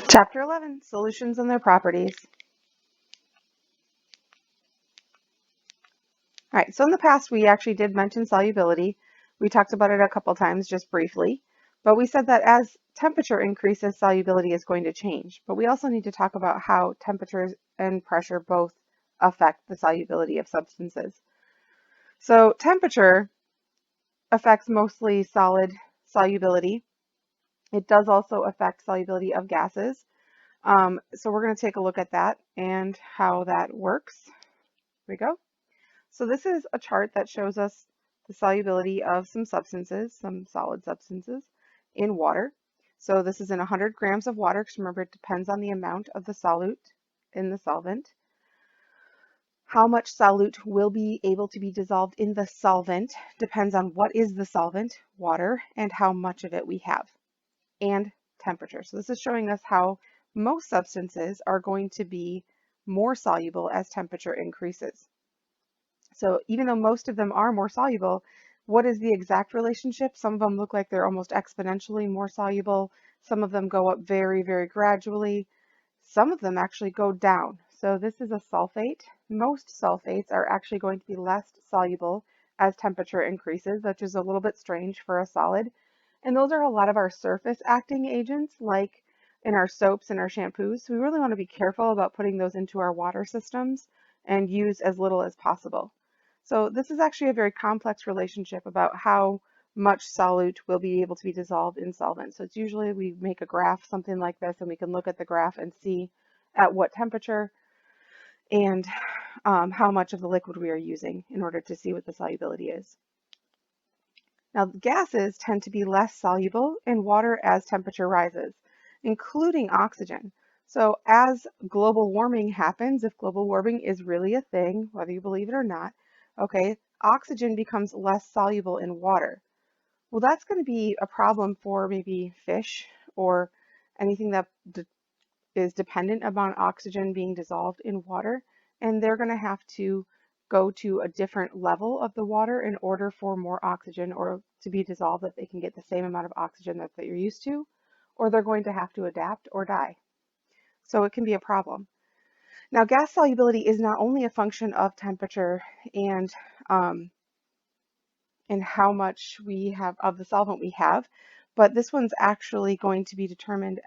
Chapter 11, Solutions and Their Properties. All right, so in the past we actually did mention solubility. We talked about it a couple times just briefly, but we said that as temperature increases, solubility is going to change. But we also need to talk about how temperatures and pressure both affect the solubility of substances. So temperature affects mostly solid solubility. It does also affect solubility of gases. So we're going to take a look at that and how that works. Here we go. So this is a chart that shows us the solubility of some substances, some solid substances, in water. So this is in 100 grams of water, because remember it depends on the amount of the solute in the solvent. How much solute will be able to be dissolved in the solvent depends on what is the solvent, water, and how much of it we have, and temperature. So this is showing us how most substances are going to be more soluble as temperature increases. So even though most of them are more soluble, what is the exact relationship? Some of them look like they're almost exponentially more soluble. Some of them go up very, very gradually. Some of them actually go down. So this is a sulfate. Most sulfates are actually going to be less soluble as temperature increases, which is a little bit strange for a solid. And those are a lot of our surface acting agents, like in our soaps and our shampoos. So we really want to be careful about putting those into our water systems and use as little as possible. So this is actually a very complex relationship about how much solute will be able to be dissolved in solvents. So it's usually we make a graph, something like this, and we can look at the graph and see at what temperature and how much of the liquid we are using in order to see what the solubility is. Now, gases tend to be less soluble in water as temperature rises, including oxygen. So as global warming happens, if global warming is really a thing, whether you believe it or not, okay, oxygen becomes less soluble in water. Well, that's going to be a problem for maybe fish or anything that is dependent upon oxygen being dissolved in water, and they're going to have to go to a different level of the water in order for more oxygen or to be dissolved that they can get the same amount of oxygen that you're used to, or they're going to have to adapt or die. So it can be a problem. Now, gas solubility is not only a function of temperature and how much we have of the solvent we have, but this one's actually going to be determined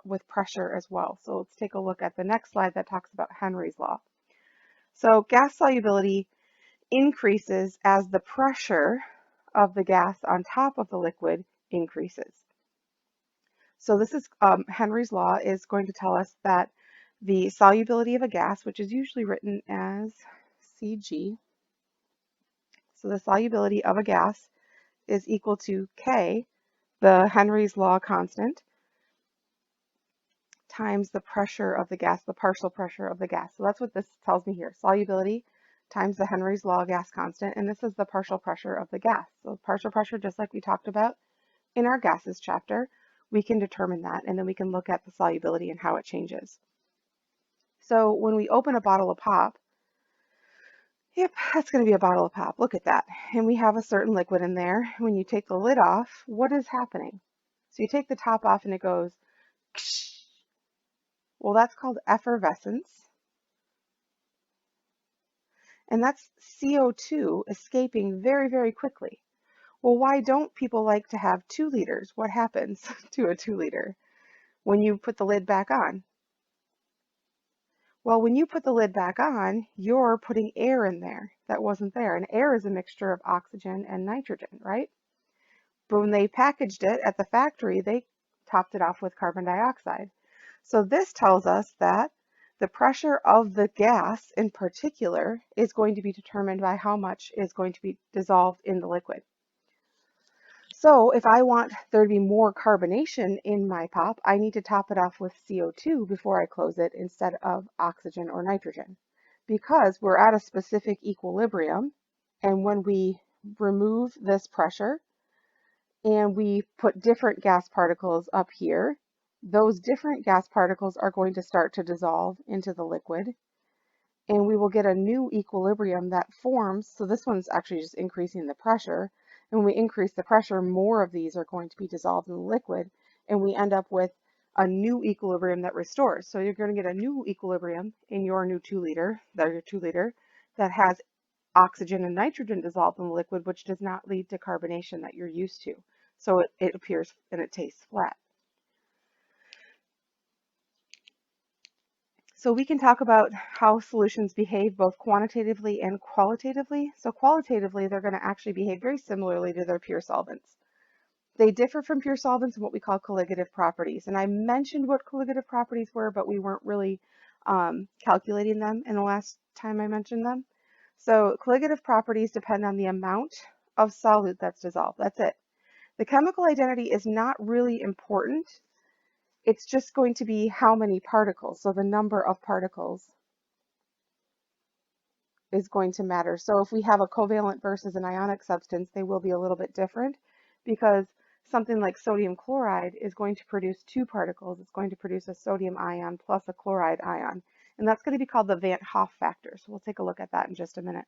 with pressure as well. So let's take a look at the next slide that talks about Henry's law. So gas solubility increases as the pressure of the gas on top of the liquid increases. So this is Henry's law is going to tell us that the solubility of a gas, which is usually written as Cg, so the solubility of a gas is equal to K, the Henry's law constant, times the pressure of the gas, the partial pressure of the gas. So that's what this tells me here. Solubility times the Henry's law gas constant, and this is the partial pressure of the gas. So partial pressure, just like we talked about in our gases chapter, we can determine that, and then we can look at the solubility and how it changes. So when we open a bottle of pop, yep, that's going to be a bottle of pop. Look at that. And we have a certain liquid in there. When you take the lid off, what is happening? So you take the top off and it goes, well, that's called effervescence. And that's CO2 escaping very, very quickly. Well, why don't people like to have 2 liters? What happens to a 2 liter when you put the lid back on? Well, when you put the lid back on, you're putting air in there that wasn't there. And air is a mixture of oxygen and nitrogen, right? But when they packaged it at the factory, they topped it off with carbon dioxide. So this tells us that the pressure of the gas in particular is going to be determined by how much is going to be dissolved in the liquid. So if I want there to be more carbonation in my pop, I need to top it off with CO2 before I close it instead of oxygen or nitrogen, because we're at a specific equilibrium. And when we remove this pressure and we put different gas particles up here, those different gas particles are going to start to dissolve into the liquid, and we will get a new equilibrium that forms. So this one's actually just increasing the pressure. And when we increase the pressure, more of these are going to be dissolved in the liquid, and we end up with a new equilibrium that restores. So you're going to get a new equilibrium in your new 2-liter, that has oxygen and nitrogen dissolved in the liquid, which does not lead to carbonation that you're used to. So it appears and it tastes flat. So we can talk about how solutions behave both quantitatively and qualitatively. So qualitatively, they're going to actually behave very similarly to their pure solvents. They differ from pure solvents in what we call colligative properties. And I mentioned what colligative properties were, but we weren't really calculating them in the last time I mentioned them. So colligative properties depend on the amount of solute that's dissolved. That's it. The chemical identity is not really important. It's just going to be how many particles. So the number of particles is going to matter. So if we have a covalent versus an ionic substance, they will be a little bit different because something like sodium chloride is going to produce 2 particles. It's going to produce a sodium ion plus a chloride ion. And that's going to be called the Van't Hoff factor. So we'll take a look at that in just a minute.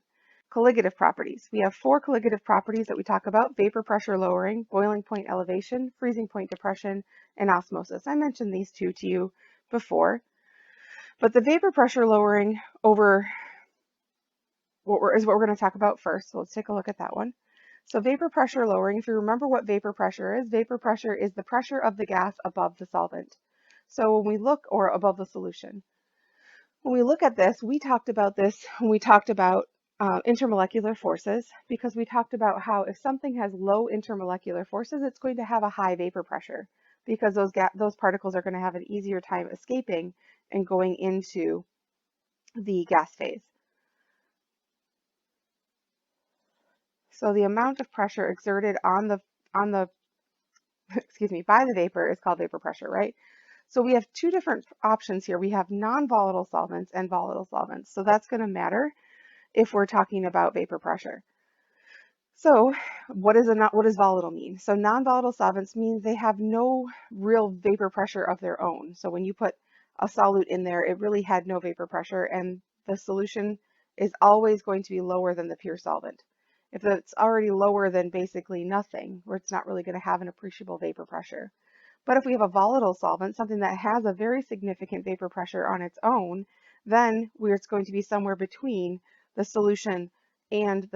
Colligative properties. We have 4 colligative properties that we talk about: vapor pressure lowering, boiling point elevation, freezing point depression, and osmosis. I mentioned these 2 to you before, but the vapor pressure lowering over what we're going to talk about first. So let's take a look at that one. So vapor pressure lowering, if you remember what vapor pressure is the pressure of the gas above the solvent. So when we look, or above the solution. When we look at this, we talked about this when we talked about intermolecular forces, because we talked about how if something has low intermolecular forces, it's going to have a high vapor pressure because those particles are going to have an easier time escaping and going into the gas phase. So the amount of pressure exerted on the by the vapor is called vapor pressure, right? So we have 2 different options here. We have non-volatile solvents and volatile solvents. So that's going to matter if we're talking about vapor pressure. So what does volatile mean? So non-volatile solvents means they have no real vapor pressure of their own. So when you put a solute in there, it really had no vapor pressure, and the solution is always going to be lower than the pure solvent. If it's already lower than basically nothing, where it's not really going to have an appreciable vapor pressure. But if we have a volatile solvent, something that has a very significant vapor pressure on its own, then it's going to be somewhere between the solution and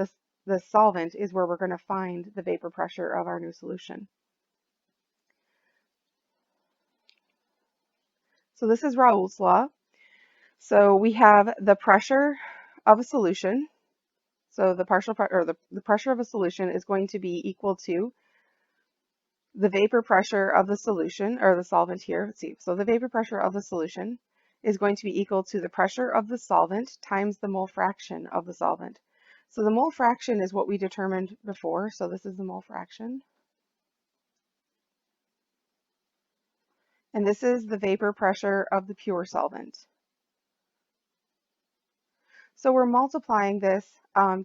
the solvent is where we're going to find the vapor pressure of our new solution. So this is Raoult's law. So we have the pressure of a solution. So the pressure of a solution is going to be equal to the vapor pressure of the solution, or the solvent here. Let's see. So the vapor pressure of the solution is going to be equal to the pressure of the solvent times the mole fraction of the solvent. So the mole fraction is what we determined before. So this is the mole fraction. And this is the vapor pressure of the pure solvent. So we're multiplying this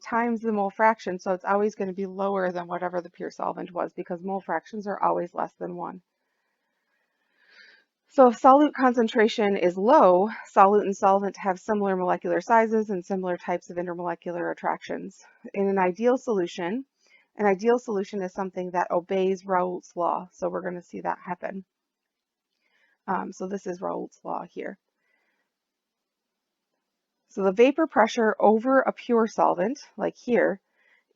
times the mole fraction, so it's always going to be lower than whatever the pure solvent was, because mole fractions are always less than 1. So if solute concentration is low, solute and solvent have similar molecular sizes and similar types of intermolecular attractions. In an ideal solution is something that obeys Raoult's law, so we're going to see that happen. So this is Raoult's law here. So the vapor pressure over a pure solvent, like here,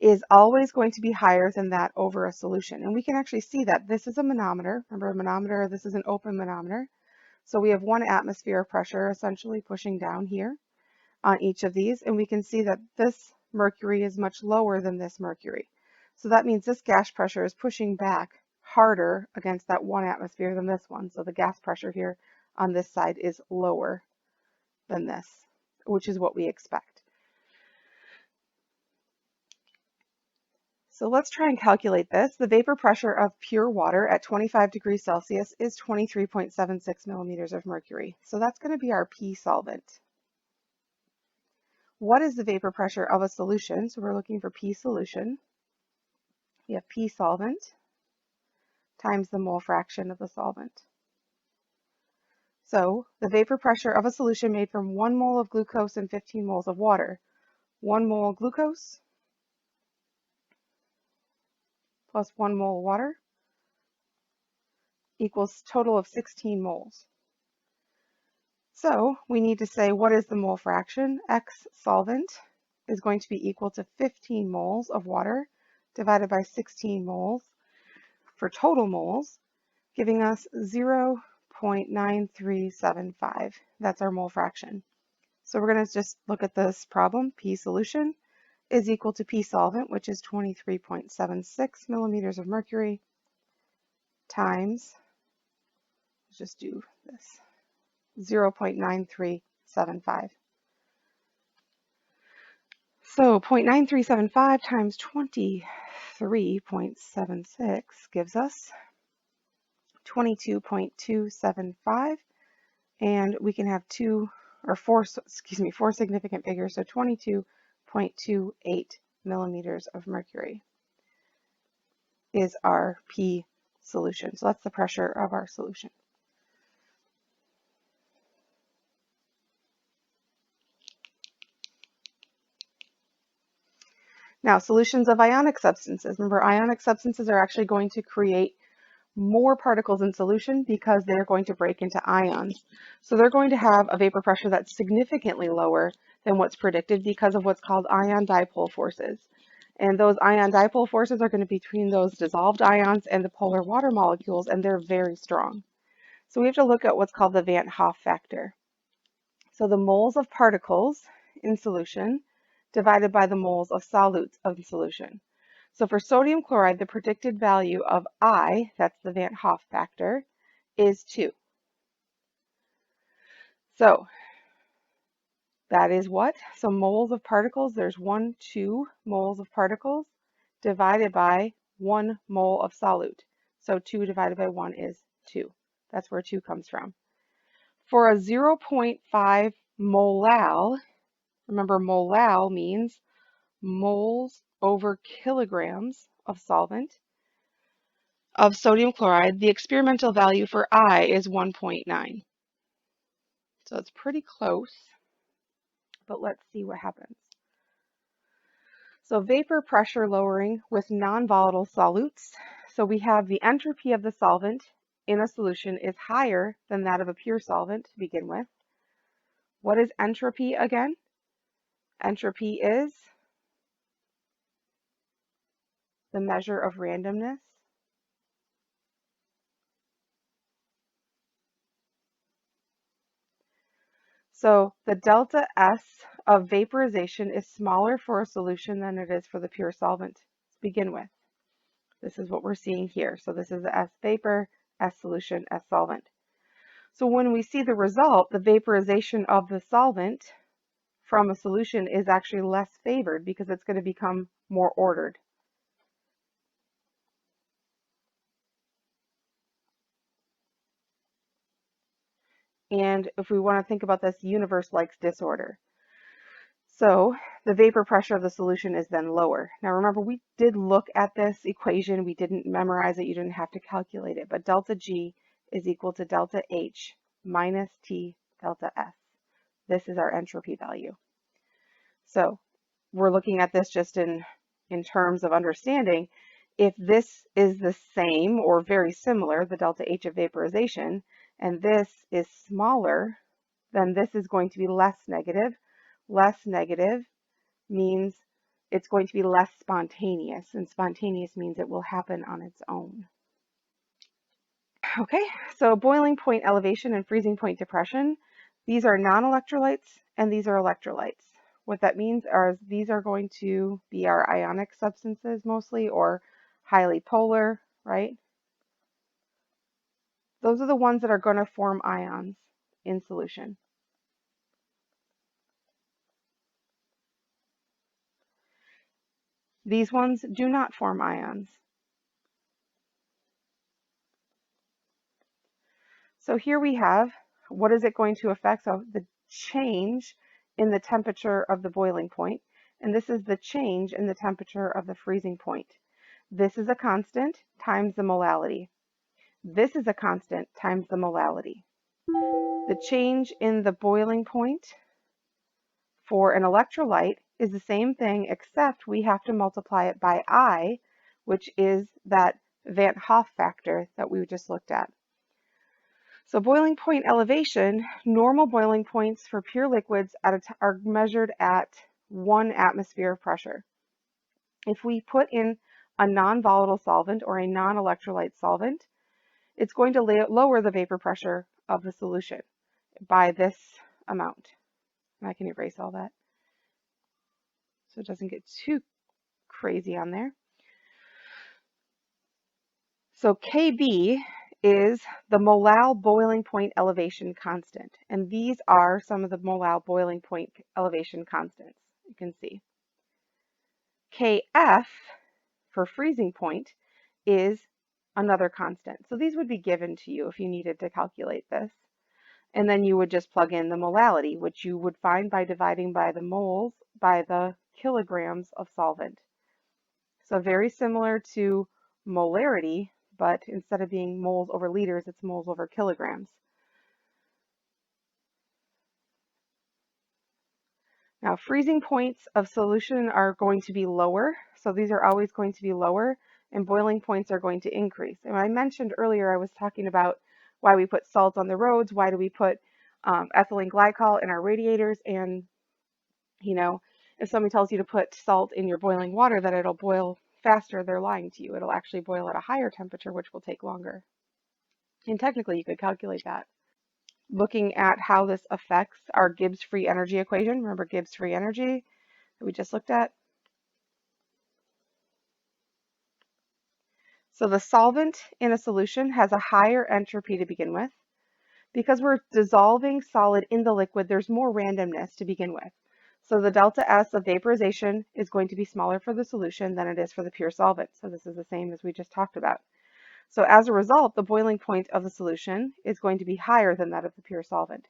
is always going to be higher than that over a solution. And we can actually see that. This is a manometer. Remember a manometer, this is an open manometer. So we have 1 atmosphere of pressure essentially pushing down here on each of these. And we can see that this mercury is much lower than this mercury. So that means this gas pressure is pushing back harder against that 1 atmosphere than this one. So the gas pressure here on this side is lower than this, which is what we expect. So let's try and calculate this. The vapor pressure of pure water at 25 degrees Celsius is 23.76 millimeters of mercury. So that's going to be our P solvent. What is the vapor pressure of a solution? So we're looking for P solution. We have P solvent times the mole fraction of the solvent. So the vapor pressure of a solution made from 1 mole of glucose and 15 moles of water. 1 mole glucose plus 1 mole water equals total of 16 moles. So we need to say, what is the mole fraction? X solvent is going to be equal to 15 moles of water divided by 16 moles for total moles, giving us 0.9375. That's our mole fraction. So we're going to just look at this problem. P solution is equal to P solvent, which is 23.76 millimeters of mercury, times, let's just do this, 0.9375. So 0.9375 times 23.76 gives us 22.275, and we can have four significant figures, so 22.28 millimeters of mercury is our P solution. So that's the pressure of our solution. Now, solutions of ionic substances. Remember, ionic substances are actually going to create more particles in solution because they're going to break into ions. So they're going to have a vapor pressure that's significantly lower than what's predicted because of what's called ion dipole forces. And those ion dipole forces are going to be between those dissolved ions and the polar water molecules, and they're very strong. So we have to look at what's called the Van't Hoff factor. So the moles of particles in solution divided by the moles of solutes of solution. So for sodium chloride, the predicted value of I, that's the Van't Hoff factor, is 2. So that is what? So moles of particles, there's 2 moles of particles divided by 1 mole of solute. So 2 divided by 1 is 2. That's where 2 comes from. For a 0.5 molal, remember molal means moles over kilograms of solvent of sodium chloride, the experimental value for I is 1.9. So it's pretty close, but let's see what happens. So vapor pressure lowering with non-volatile solutes. So we have the entropy of the solvent in a solution is higher than that of a pure solvent to begin with. What is entropy again? Entropy is the measure of randomness. So the delta S of vaporization is smaller for a solution than it is for the pure solvent to begin with. This is what we're seeing here. So this is the S vapor, S solution, S solvent. So when we see the result, the vaporization of the solvent from a solution is actually less favored because it's going to become more ordered. And if we want to think about this, the universe likes disorder. So the vapor pressure of the solution is then lower. Now remember, we did look at this equation. We didn't memorize it. You didn't have to calculate it. But delta G is equal to delta H minus T delta S. This is our entropy value. So we're looking at this just in terms of understanding. If this is the same or very similar, the delta H of vaporization, and this is smaller, then this is going to be less negative. Less negative means it's going to be less spontaneous, and spontaneous means it will happen on its own. Okay, so boiling point elevation and freezing point depression, these are non-electrolytes and these are electrolytes. What that means is these are going to be our ionic substances mostly, or highly polar, right? Those are the ones that are going to form ions in solution. These ones do not form ions. So here we have, what is it going to affect? So the change in the temperature of the boiling point, and this is the change in the temperature of the freezing point. This is a constant times the molality. This is a constant times the molality. The change in the boiling point for an electrolyte is the same thing, except we have to multiply it by I, which is that Van't Hoff factor that we just looked at. So boiling point elevation, normal boiling points for pure liquids are measured at 1 atmosphere of pressure. If we put in a non-volatile solvent or a non-electrolyte solvent, it's going to lower the vapor pressure of the solution by this amount. And I can erase all that so it doesn't get too crazy on there. So Kb is the molal boiling point elevation constant. And these are some of the molal boiling point elevation constants you can see. Kf for freezing point is another constant. So these would be given to you if you needed to calculate this. And then you would just plug in the molality, which you would find by dividing by the moles by the kilograms of solvent. So very similar to molarity, but instead of being moles over liters, it's moles over kilograms. Now, freezing points of solution are going to be lower, so these are always going to be lower, and boiling points are going to increase. And I mentioned earlier, I was talking about why we put salt on the roads, why do we put ethylene glycol in our radiators, and you know, if somebody tells you to put salt in your boiling water that it'll boil faster, they're lying to you. It'll actually boil at a higher temperature, which will take longer. And technically, you could calculate that. Looking at how this affects our Gibbs free energy equation. Remember Gibbs free energy that we just looked at? So the solvent in a solution has a higher entropy to begin with. Because we're dissolving solid in the liquid, there's more randomness to begin with. So the delta S of vaporization is going to be smaller for the solution than it is for the pure solvent. So this is the same as we just talked about. So as a result, the boiling point of the solution is going to be higher than that of the pure solvent.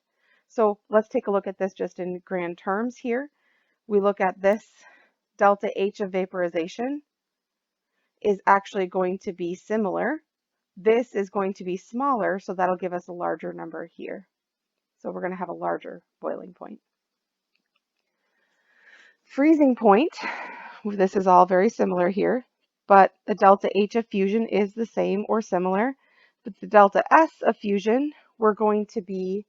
So let's take a look at this just in grand terms here. We look at this delta H of vaporization is actually going to be similar. This is going to be smaller, so that'll give us a larger number here. So we're going to have a larger boiling point. Freezing point, this is all very similar here, but the delta H of fusion is the same or similar. But the delta S of fusion, we're going to be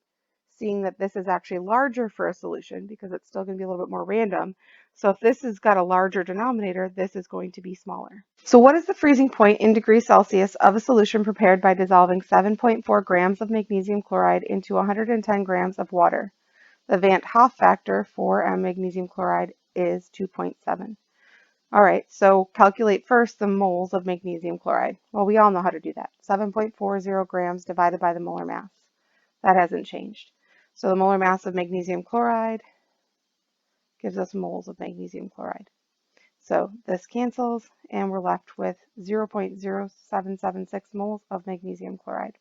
seeing that this is actually larger for a solution because it's still going to be a little bit more random. So if this has got a larger denominator, this is going to be smaller. So what is the freezing point in degrees Celsius of a solution prepared by dissolving 7.4 grams of magnesium chloride into 110 grams of water? The Van't Hoff factor for magnesium chloride is 2.7. All right, so calculate first the moles of magnesium chloride. Well, we all know how to do that. 7.40 grams divided by the molar mass. That hasn't changed. So the molar mass of magnesium chloride gives us moles of magnesium chloride. So this cancels, and we're left with 0.0776 moles of magnesium chloride.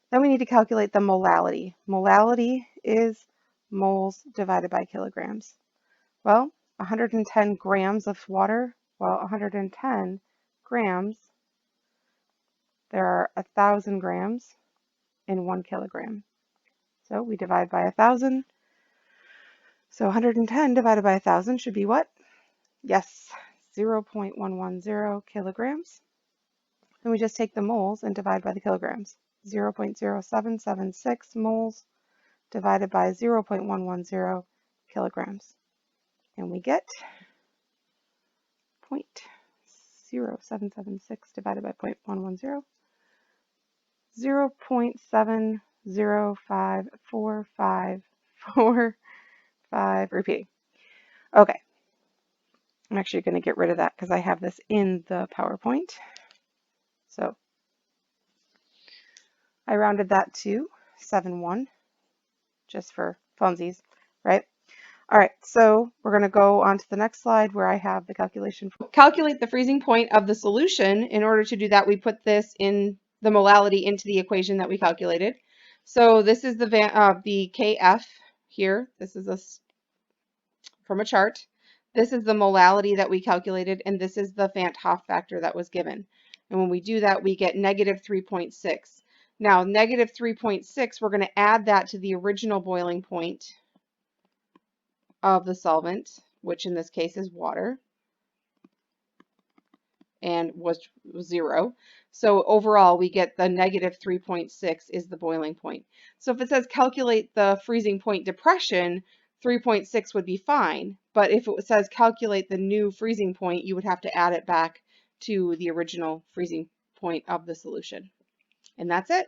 Then we need to calculate the molality. Molality is moles divided by kilograms. Well, 110 grams of water, 110 grams, there are 1,000 grams in 1 kilogram. So we divide by 1,000. So 110 divided by 1,000 should be what? Yes, 0.110 kilograms. And we just take the moles and divide by the kilograms. 0.0776 moles divided by 0.110 kilograms. And we get 0.0776 divided by 0.110, 0.70545445, repeating. Okay, I'm actually going to get rid of that because I have this in the PowerPoint. So I rounded that to 7.1 just for funsies, right? All right, so we're going to go on to the next slide where I have the calculation. Calculate the freezing point of the solution. In order to do that, we put this in the molality into the equation that we calculated. So this is the KF here. This is from a chart. This is the molality that we calculated, and this is the Van't Hoff factor that was given. And when we do that, we get negative 3.6. Now, negative 3.6, we're going to add that to the original boiling point of the solvent, which in this case is water. and was 0. So overall, we get the negative 3.6 is the boiling point. So if it says calculate the freezing point depression, 3.6 would be fine. But if it says calculate the new freezing point, you would have to add it back to the original freezing point of the solution. And that's it.